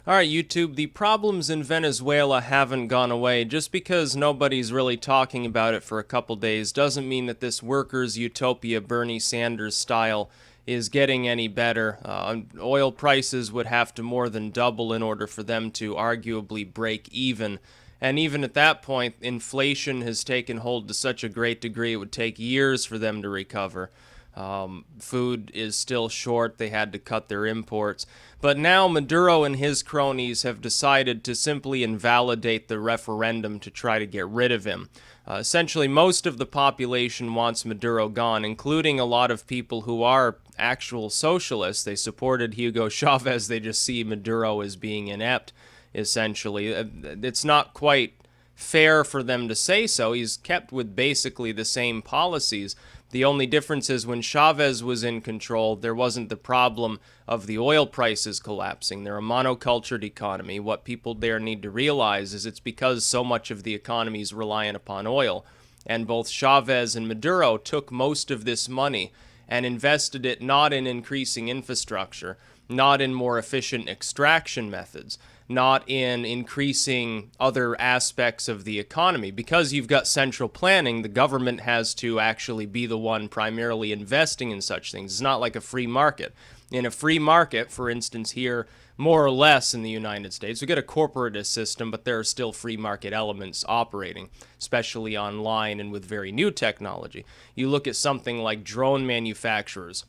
All right, YouTube, the problems in Venezuela haven't gone away. Just because nobody's really talking about it for a couple days doesn't mean that this workers' utopia Bernie Sanders style is getting any better. Oil prices would have to more than double in order for them to arguably break even. And even at that point, inflation has taken hold to such a great degree it would take years for them to recover. Food is still short. They had to cut their imports. But now Maduro and his cronies have decided to simply invalidate the referendum to try to get rid of him. Essentially, most of the population wants Maduro gone, including a lot of people who are actual socialists. They supported Hugo Chavez. They just see Maduro as being inept, essentially. It's not quite fair for them to say so. He's kept with basically the same policies. The only difference is when Chavez was in control, there wasn't the problem of the oil prices collapsing. They're a monocultured economy. What people there need to realize is it's because so much of the economy is reliant upon oil. And both Chavez and Maduro took most of this money and invested it not in increasing infrastructure, not in more efficient extraction methods, not in increasing other aspects of the economy. Because you've got central planning, the government has to actually be the one primarily investing in such things. It's not like a free market. In a free market, for instance, here, more or less in the United States, we get a corporatist system, but there are still free market elements operating, especially online and with very new technology. You look at something like drone manufacturers.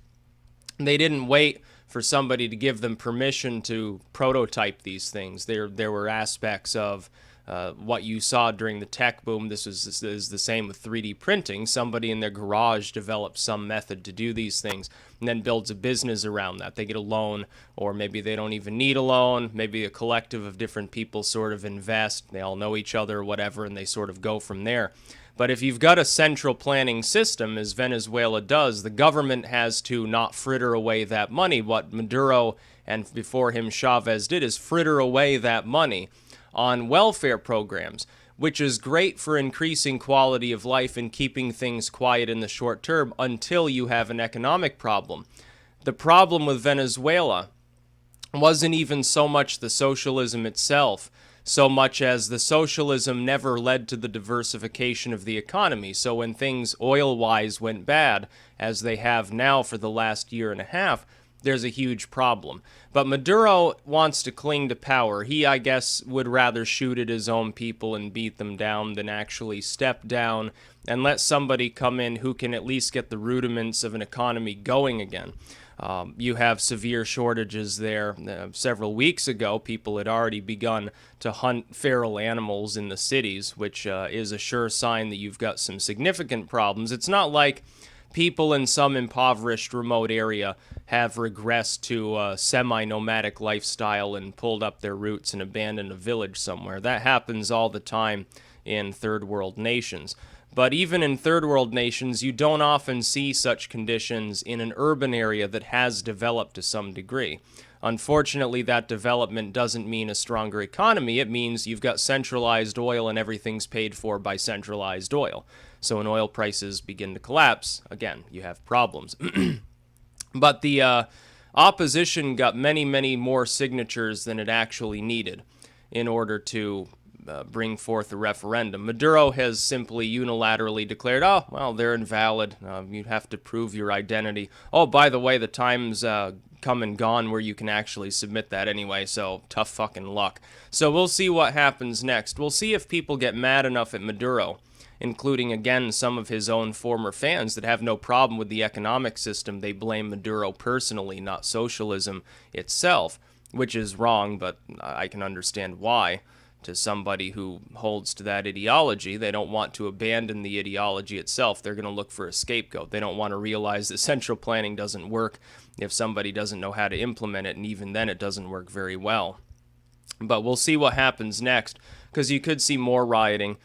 They didn't wait for somebody to give them permission to prototype these things. There were aspects of what you saw during the tech boom. This is the same with 3D printing. Somebody in their garage develops some method to do these things and then builds a business around that. They get a loan, or maybe they don't even need a loan. Maybe a collective of different people sort of invest. They all know each other or whatever, and they sort of go from there. But if you've got a central planning system, as Venezuela does, the government has to not fritter away that money. What Maduro and before him Chavez did is fritter away that money on welfare programs, which is great for increasing quality of life and keeping things quiet in the short term until you have an economic problem. The problem with Venezuela wasn't even so much the socialism itself, so much as the socialism never led to the diversification of the economy. So when things oil-wise went bad, as they have now for the last year and a half, there's a huge problem. But Maduro wants to cling to power. He, I guess, would rather shoot at his own people and beat them down than actually step down and let somebody come in who can at least get the rudiments of an economy going again. You have severe shortages there. Several weeks ago, people had already begun to hunt feral animals in the cities, which is a sure sign that you've got some significant problems. It's not like people in some impoverished remote area have regressed to a semi-nomadic lifestyle and pulled up their roots and abandoned a village somewhere. That happens all the time in third world nations. But even in third world nations, you don't often see such conditions in an urban area that has developed to some degree. Unfortunately, that development doesn't mean a stronger economy. It means you've got centralized oil and everything's paid for by centralized oil. So when oil prices begin to collapse, again, you have problems. But the opposition got many, many more signatures than it actually needed in order to bring forth a referendum. Maduro has simply unilaterally declared, oh, well, they're invalid. You have to prove your identity. Oh, by the way, the time's come and gone where you can actually submit that anyway, so tough fucking luck. So we'll see what happens next. We'll see if people get mad enough at Maduro, including, again, some of his own former fans that have no problem with the economic system. They blame Maduro personally, not socialism itself, which is wrong, but I can understand why. To somebody who holds to that ideology, they don't want to abandon the ideology itself. They're going to look for a scapegoat. They don't want to realize that central planning doesn't work if somebody doesn't know how to implement it, and even then it doesn't work very well. But we'll see what happens next, because you could see more rioting.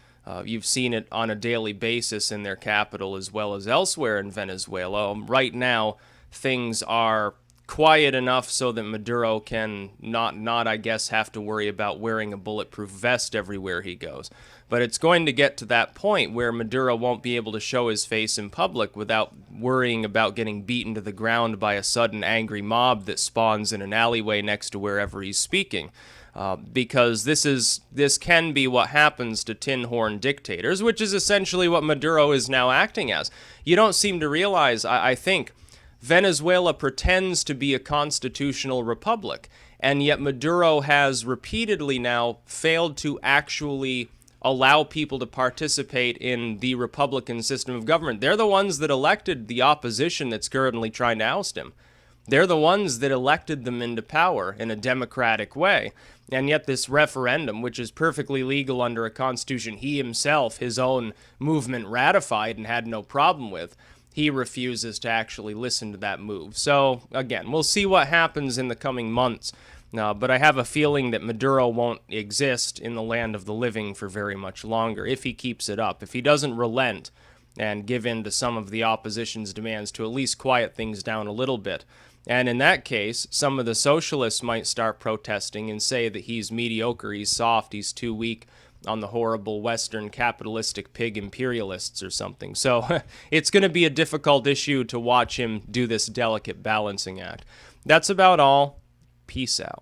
You've seen it on a daily basis in their capital as well as elsewhere in Venezuela. Right now, things are quiet enough so that Maduro can not I guess have to worry about wearing a bulletproof vest everywhere he goes. But it's going to get to that point where Maduro won't be able to show his face in public without worrying about getting beaten to the ground by a sudden angry mob that spawns in an alleyway next to wherever he's speaking. Because this can be what happens to tin horn dictators, which is essentially what Maduro is now acting as. You don't seem to realize, I think, Venezuela pretends to be a constitutional republic, and yet Maduro has repeatedly now failed to actually allow people to participate in the Republican system of government. They're the ones that elected the opposition that's currently trying to oust him. They're the ones that elected them into power in a democratic way. And yet this referendum, which is perfectly legal under a constitution he himself, his own movement, ratified and had no problem with, he refuses to actually listen to that move. So, again, we'll see what happens in the coming months. But I have a feeling that Maduro won't exist in the land of the living for very much longer if he keeps it up. If he doesn't relent and give in to some of the opposition's demands to at least quiet things down a little bit. And in that case, some of the socialists might start protesting and say that he's mediocre, he's soft, he's too weak on the horrible Western capitalistic pig imperialists or something. So it's going to be a difficult issue to watch him do this delicate balancing act. That's about all. Peace out.